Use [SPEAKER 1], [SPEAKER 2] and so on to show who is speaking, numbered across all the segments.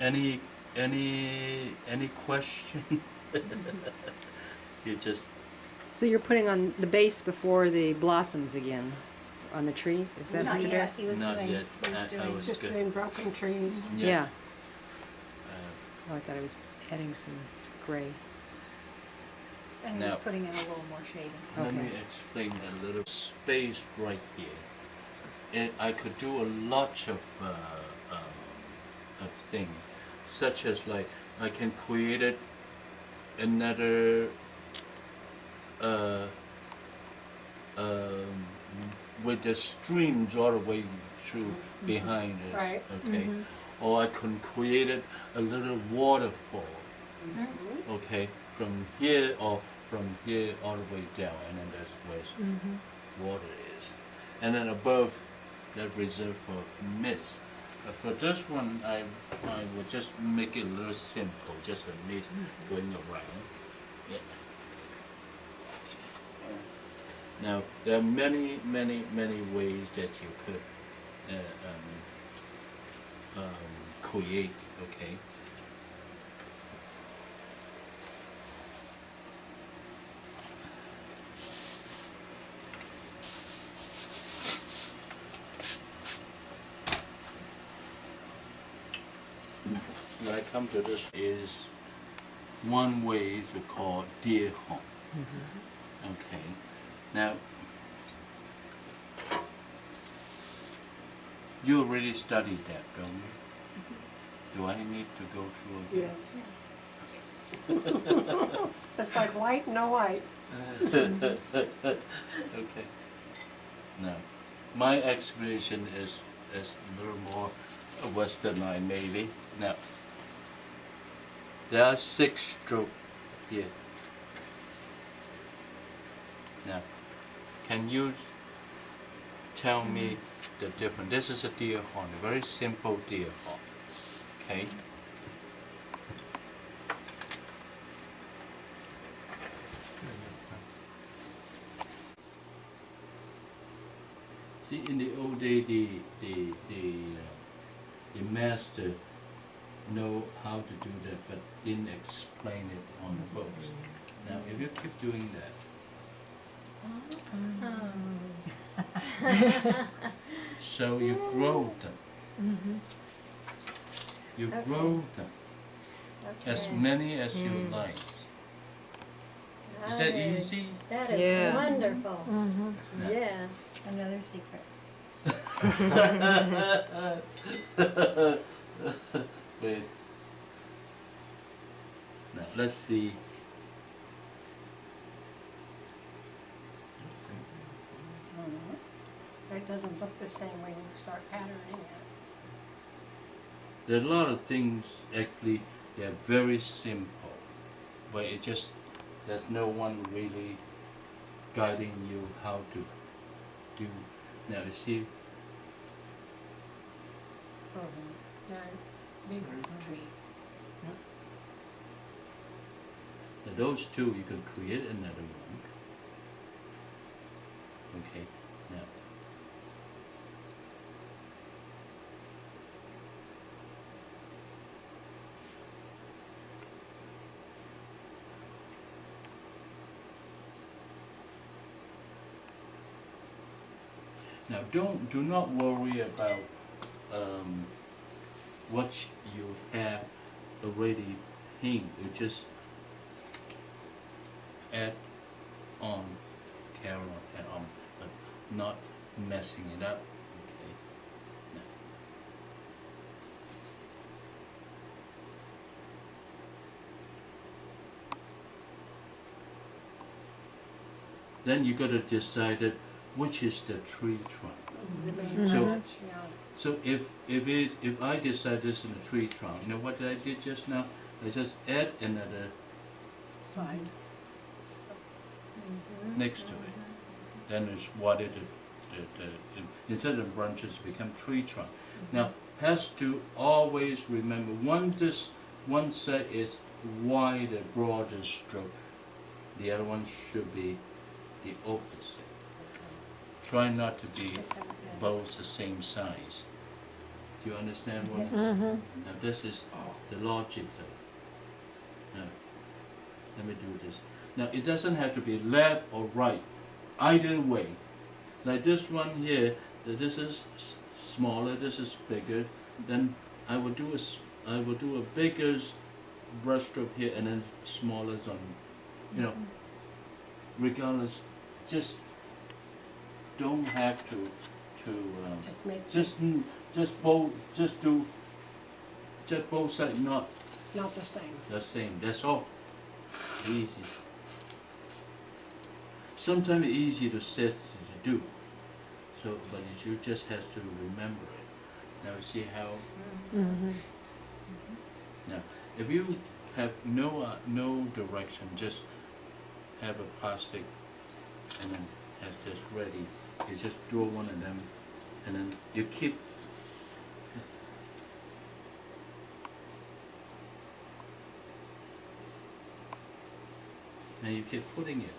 [SPEAKER 1] Any question? You just
[SPEAKER 2] So you're putting on the base before the blossoms again on the trees? Is that what
[SPEAKER 3] Not
[SPEAKER 2] you're
[SPEAKER 3] yet.
[SPEAKER 2] doing?
[SPEAKER 3] He was
[SPEAKER 1] not
[SPEAKER 3] doing.
[SPEAKER 1] yet.
[SPEAKER 3] He was
[SPEAKER 1] I
[SPEAKER 3] doing.
[SPEAKER 1] was
[SPEAKER 4] Just
[SPEAKER 1] good.
[SPEAKER 4] doing broken trees.
[SPEAKER 2] Yeah. Oh, I thought I was adding some gray.
[SPEAKER 3] And he was
[SPEAKER 1] Now-
[SPEAKER 3] putting in a little more shading.
[SPEAKER 1] Let me
[SPEAKER 2] Okay.
[SPEAKER 1] explain a little space right here. And I could do a lot of things, such as like I can create it another with the streams all the way through behind it.
[SPEAKER 4] Right.
[SPEAKER 1] Okay. Or I can create it a little waterfall. Okay, from here or from here all the way down, and then that's where water is. And then above, that reserved for mist. For this one, I would just make it a little simple, just a mist going around. Yeah. Now, there are many ways that you could create, okay? When I come to this is one way to call deer home. Okay. Now, you already studied that, don't you? Do I need to go through again?
[SPEAKER 4] Yes. It's like white, no white.
[SPEAKER 1] Okay. Now, my explanation is a little more westernized maybe. Now, there are 6 strokes here. Now, can you tell me the difference? This is a deer horn, a very simple deer horn. Okay? See, in the old day, the master know how to do that, but didn't explain it on the books. Now, if you keep doing that, so you grow them. You grow them as many as you like. Is that easy?
[SPEAKER 5] That is
[SPEAKER 2] Yeah.
[SPEAKER 5] wonderful.
[SPEAKER 2] Mm-hmm.
[SPEAKER 5] Yes.
[SPEAKER 3] Another secret.
[SPEAKER 1] Wait. Now let's see.
[SPEAKER 4] It doesn't look the same when you start patterning it.
[SPEAKER 1] There are a lot of things actually they're very simple, but it just there's no one really guiding you how to do. Now you see,
[SPEAKER 4] Now, bigger tree.
[SPEAKER 1] now those two you can create another one. Okay, now. Now, do not worry about what you have already painted. You just add on, carry on, add on, but not messing it up. Okay. Now. Then you got to decide that which is the tree trunk.
[SPEAKER 4] The main
[SPEAKER 1] So-
[SPEAKER 4] branch, yeah.
[SPEAKER 1] So if I decide this is a tree trunk, you know what I did just now? I just add another
[SPEAKER 4] Side.
[SPEAKER 1] next to it. Then it's what it instead of branches become tree trunk. Now has to always remember one side is wider, broader stroke. The other one should be the opposite. Try not to be both the same size. Do you understand what? Now this is the logic of it. Now, let me do this. Now, it doesn't have to be left or right. Either way. Like this one here, this is smaller, this is bigger. Then I will do a bigger brushstroke here and then smaller on, you know, regardless. Just don't have to
[SPEAKER 4] Just make
[SPEAKER 1] just both sides not
[SPEAKER 4] not the same.
[SPEAKER 1] the same. That's all. Easy. Sometimes it's easy to say to do. So, but you just have to remember it. Now see how. Now, if you have no direction, just have a plastic and then have this ready. You just draw one of them, and then you keep. And you keep putting it.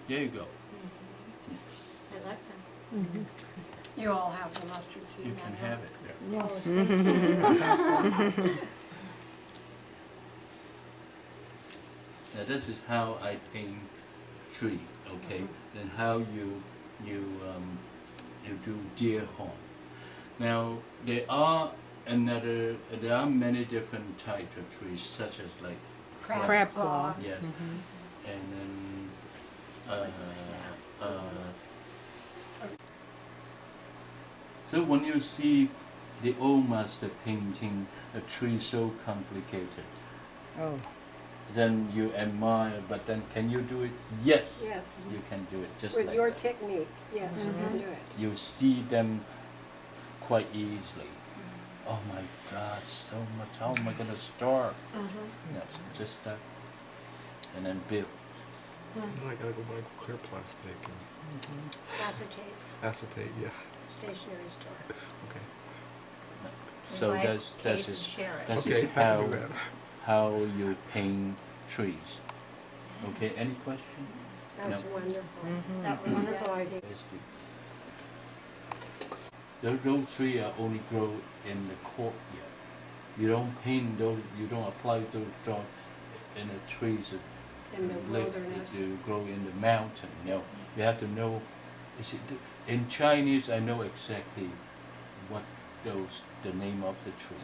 [SPEAKER 1] There you go.
[SPEAKER 3] I like that.
[SPEAKER 4] You all have the mustard seed.
[SPEAKER 1] You
[SPEAKER 4] now,
[SPEAKER 1] can
[SPEAKER 4] huh?
[SPEAKER 1] have it there.
[SPEAKER 2] Yes.
[SPEAKER 1] Now this is how I paint tree, okay? Then how you do deer horn. Now there are many different types of trees, such as like
[SPEAKER 2] Crab claw.
[SPEAKER 1] yes, and then so when you see the old master painting a tree so complicated,
[SPEAKER 2] Oh.
[SPEAKER 1] then you admire, but then can you do it? Yes.
[SPEAKER 4] Yes.
[SPEAKER 1] You can do it just
[SPEAKER 4] With
[SPEAKER 1] like
[SPEAKER 4] your
[SPEAKER 1] that.
[SPEAKER 4] technique, yes, you can do it.
[SPEAKER 1] You see them quite easily. Oh my God, so much. How am I gonna start? No, just start and then build.
[SPEAKER 5] Now I gotta go buy clear plastic and
[SPEAKER 4] Acetate,
[SPEAKER 5] acetate. Yeah.
[SPEAKER 4] stationery store.
[SPEAKER 5] Okay.
[SPEAKER 1] So
[SPEAKER 3] Buy a
[SPEAKER 1] that's
[SPEAKER 3] case and
[SPEAKER 1] is
[SPEAKER 3] share it.
[SPEAKER 1] that
[SPEAKER 5] Okay,
[SPEAKER 1] is
[SPEAKER 5] happy to do that.
[SPEAKER 1] how you paint trees. Okay, any question?
[SPEAKER 4] That's
[SPEAKER 1] No.
[SPEAKER 4] wonderful.
[SPEAKER 3] That was
[SPEAKER 4] Wonderful idea.
[SPEAKER 1] Those trees are only grow in the courtyard. You don't paint those. You don't apply those drawings in the trees that
[SPEAKER 4] In the
[SPEAKER 1] live-
[SPEAKER 4] wilderness.
[SPEAKER 1] You grow in the mountain. No, you have to know. In Chinese, I know exactly what the name of the tree.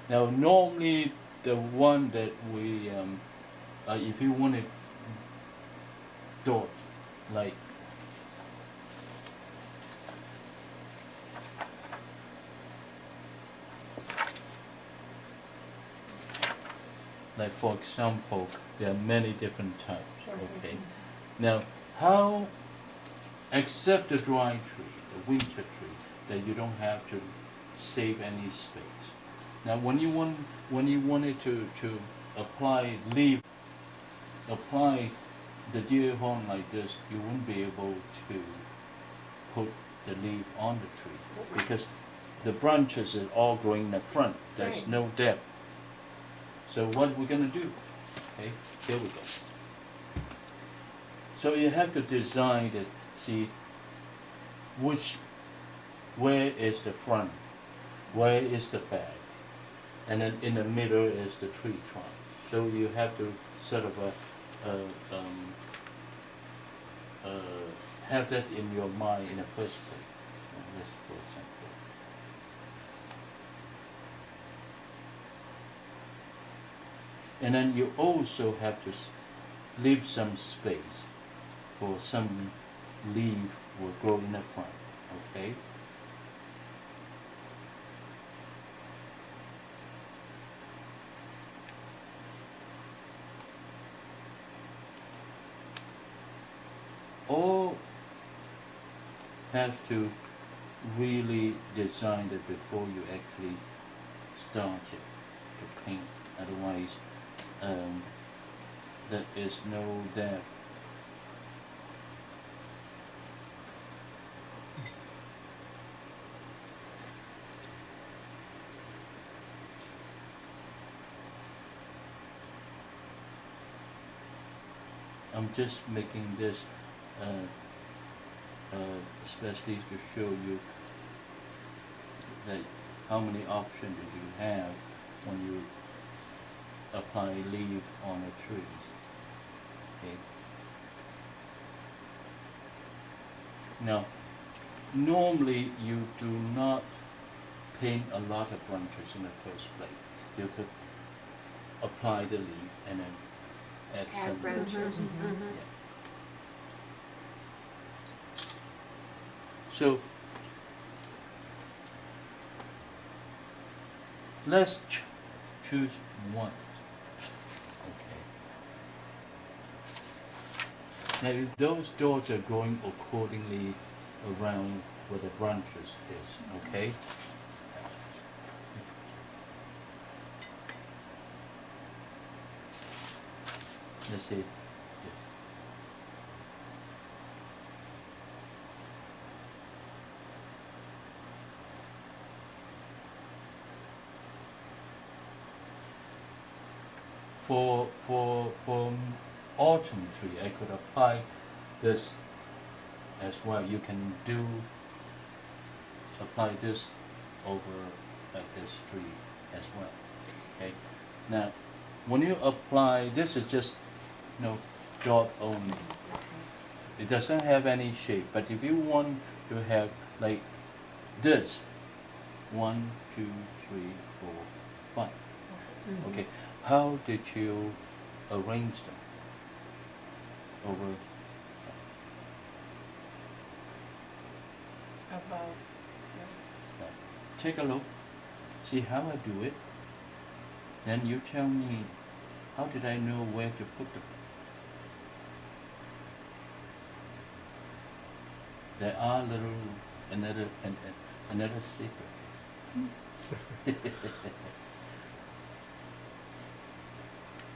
[SPEAKER 1] Now, normally the one that we, if you wanted dots, like for example, there are many different types. Okay. Now, how, except the dry tree, the winter tree, that you don't have to save any space. Now, when you wanted to apply the deer horn like this, you wouldn't be able to put the leaf on the tree because the branches are all growing in the front. There's
[SPEAKER 4] Right.
[SPEAKER 1] no depth. So what we're gonna do? Okay, here we go. So you have to design it. See, where is the front, where is the back, and then in the middle is the tree trunk. So you have to sort of have that in your mind in the first place. This, for example. And then you also have to leave some space for some leaf will grow in the front, okay? All have to really design it before you actually start it to paint. Otherwise, there is no depth. I'm just making this especially to show you that how many options that you have when you apply leaf on the trees. Okay. Now, normally you do not paint a lot of branches in the first place. You could apply the leaf and then add
[SPEAKER 4] Add
[SPEAKER 1] some
[SPEAKER 4] branches.
[SPEAKER 1] Yeah. So let's choose one. Okay. Now if those dots are going accordingly around where the branches is, okay? Let's see. Yes. For autumn tree, I could apply this as well. You can apply this over like this tree as well. Okay. Now, when you apply, this is just dot only. It doesn't have any shape. But if you want to have like this, 1, 2, 3, 4, 5. Okay. How did you arrange them? Over.
[SPEAKER 4] Above.
[SPEAKER 1] Take a look. See how I do it. Then you tell me, how did I know where to put them? There are another secret.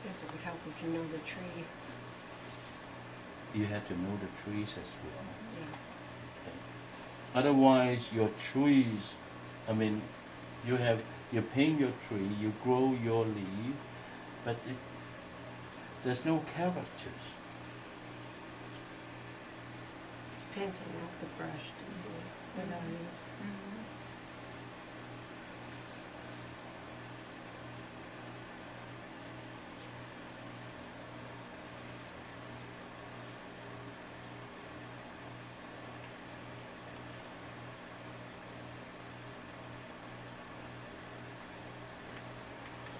[SPEAKER 4] Guess it would help if you know the tree.
[SPEAKER 1] You have to know the trees as well.
[SPEAKER 4] Yes.
[SPEAKER 1] Okay. Otherwise, your trees, you paint your tree, you grow your leaf, but there's no characters.
[SPEAKER 4] It's painting with the brush to see the values.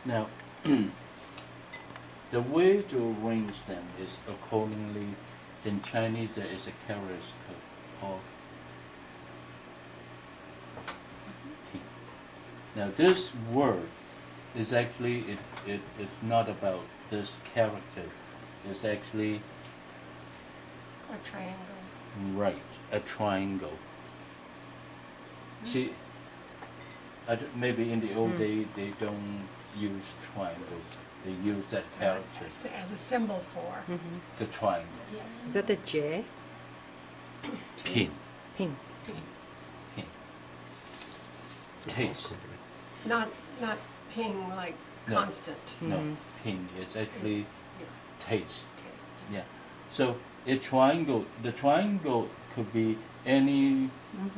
[SPEAKER 1] Now, the way to arrange them is accordingly. In Chinese, there is a character called Qi. Now, this word is actually it's not about this character. It's actually
[SPEAKER 4] A triangle.
[SPEAKER 1] right, a triangle. See, maybe in the old day they don't use triangle. They use that character,
[SPEAKER 4] As a symbol for.
[SPEAKER 1] the triangle.
[SPEAKER 4] Yes.
[SPEAKER 2] Is that the J?
[SPEAKER 1] Pin.
[SPEAKER 2] Ping.
[SPEAKER 1] Pin.
[SPEAKER 5] It's a
[SPEAKER 1] Taste.
[SPEAKER 5] company.
[SPEAKER 4] Not ping like
[SPEAKER 1] No.
[SPEAKER 4] constant.
[SPEAKER 1] No, pin is actually
[SPEAKER 4] Yeah,
[SPEAKER 1] taste.
[SPEAKER 4] taste.
[SPEAKER 1] Yeah. So the triangle could be any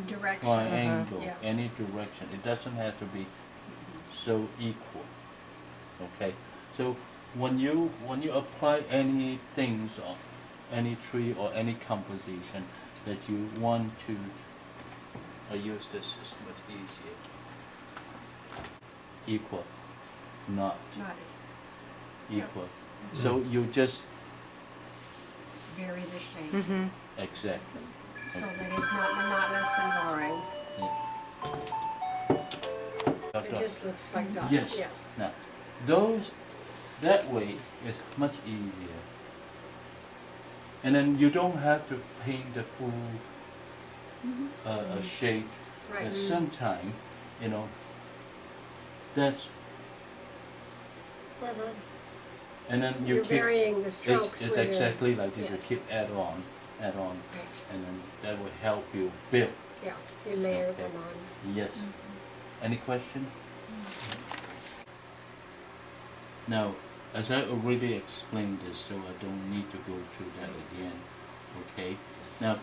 [SPEAKER 4] Direction.
[SPEAKER 1] triangle,
[SPEAKER 4] Yeah.
[SPEAKER 1] any direction. It doesn't have to be so equal. Okay. So when you apply any things or any tree or any composition that you want to, I use this, it's much easier. Equal, not
[SPEAKER 4] Not
[SPEAKER 1] equal. So you just
[SPEAKER 4] vary the shapes
[SPEAKER 1] exactly.
[SPEAKER 4] so that it's not monotonous and boring.
[SPEAKER 1] Dot,
[SPEAKER 4] It
[SPEAKER 1] dot.
[SPEAKER 4] just looks like dots.
[SPEAKER 1] Yes.
[SPEAKER 4] Yes.
[SPEAKER 1] Now, that way is much easier. And then you don't have to paint the full shape.
[SPEAKER 4] Right.
[SPEAKER 1] At some time, that's, and then you
[SPEAKER 4] You're
[SPEAKER 1] keep,
[SPEAKER 4] varying the strokes.
[SPEAKER 1] it's
[SPEAKER 4] where you're-
[SPEAKER 1] exactly like this.
[SPEAKER 4] yes.
[SPEAKER 1] You keep add on,
[SPEAKER 4] Right.
[SPEAKER 1] and then that will help you build.
[SPEAKER 4] Yeah, you layer
[SPEAKER 1] Okay.
[SPEAKER 4] them on.
[SPEAKER 1] Yes. Any question? Now, as I already explained this, so I don't need to go through that again. Okay. Now,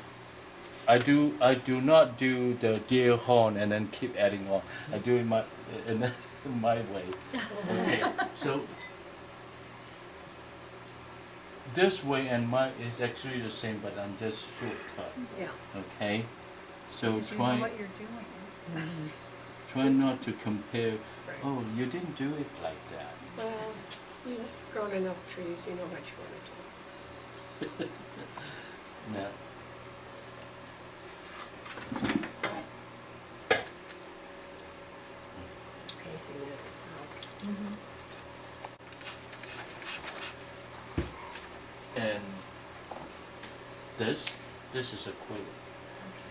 [SPEAKER 1] I do not do the deer horn and then keep adding on. I do it and then my way. Okay, so this way and mine is actually the same, but I'm just shortcut.
[SPEAKER 4] Yeah.
[SPEAKER 1] Okay, so
[SPEAKER 3] Because you know what you're doing.
[SPEAKER 1] try not to compare. Oh, you didn't do it like that.
[SPEAKER 4] Well, you've grown enough trees, you know what you want to do.
[SPEAKER 1] No.
[SPEAKER 4] It's painting it itself.
[SPEAKER 1] And this is acrylic.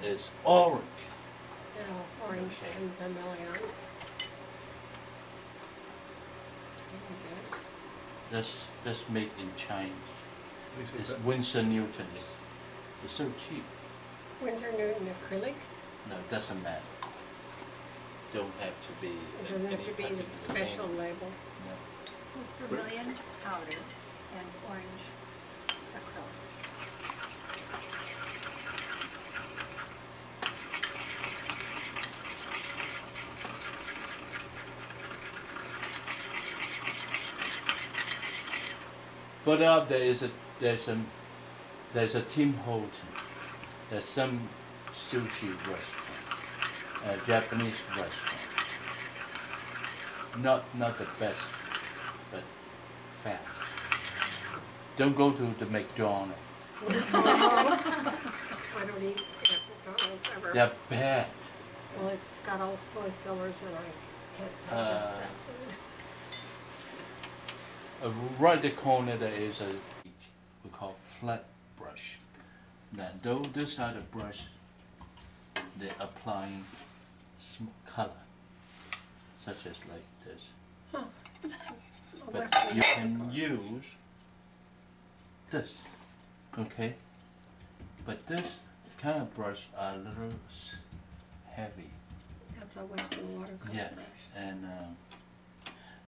[SPEAKER 1] It's orange.
[SPEAKER 4] Yeah, orange
[SPEAKER 1] Okay.
[SPEAKER 4] and vermilion. Okay.
[SPEAKER 1] That's made in China.
[SPEAKER 5] Lisa,
[SPEAKER 1] It's
[SPEAKER 5] that-
[SPEAKER 1] Winsor Newton. It's so cheap.
[SPEAKER 4] Winsor Newton acrylic.
[SPEAKER 1] No, it doesn't matter. Don't have to be.
[SPEAKER 4] It doesn't have to be the special label.
[SPEAKER 1] No.
[SPEAKER 3] So it's vermilion powder and orange acrylic.
[SPEAKER 1] But there's a Tim Horton. There's some sushi restaurant, a Japanese restaurant. Not the best, but fast. Don't go to the McDonald's.
[SPEAKER 4] I don't eat at McDonald's ever.
[SPEAKER 1] They're bad.
[SPEAKER 4] Well, it's got all soy fillers and I can't digest that food.
[SPEAKER 1] Right the corner there is a we call flat brush. Now those are the brush they're applying color, such as like this.
[SPEAKER 4] A
[SPEAKER 1] But
[SPEAKER 4] Western
[SPEAKER 1] you can
[SPEAKER 4] color.
[SPEAKER 1] use this, okay? But this kind of brush are a little heavy.
[SPEAKER 4] That's a Western watercolor
[SPEAKER 1] Yeah,
[SPEAKER 4] brush.
[SPEAKER 1] and